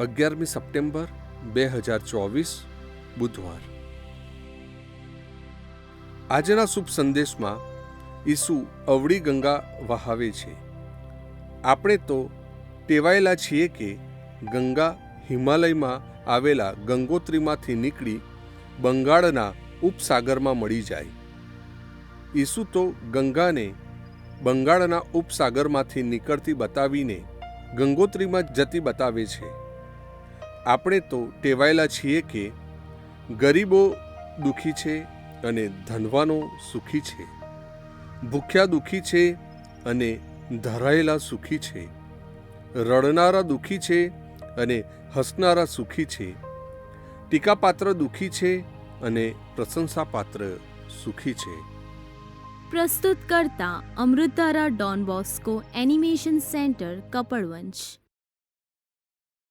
11મી September 2024 બુધવાર. આજના શુભ સંદેશમાં ઈસુ અવળી ગંગા વહાવે છે. આપણે તો ટેવાયેલા છીએ કે ગંગા હિમાલયમાં આવેલા ગંગોત્રીમાંથી નીકળી બંગાળના ઉપસાગરમાં મળી જાય. ઈસુ તો ગંગાને બંગાળના ઉપસાગરમાંથી નીકળતી બતાવીને ગંગોત્રીમાં જતી બતાવે છે. આપણે તો ટેવાયેલા છીએ કે ગરીબો દુઃખી છે અને ધનવાનો સુખી છે, ભૂખ્યા દુઃખી છે અને ધરાયેલા સુખી છે, રડનારા દુઃખી છે અને હસનારા સુખી છે, ટીકાપાત્ર દુઃખી છે અને પ્રશંસાપાત્ર સુખી છે. પ્રસ્તુત કરતા અમૃતારા Don Bosco animation centre, Kapadvanj.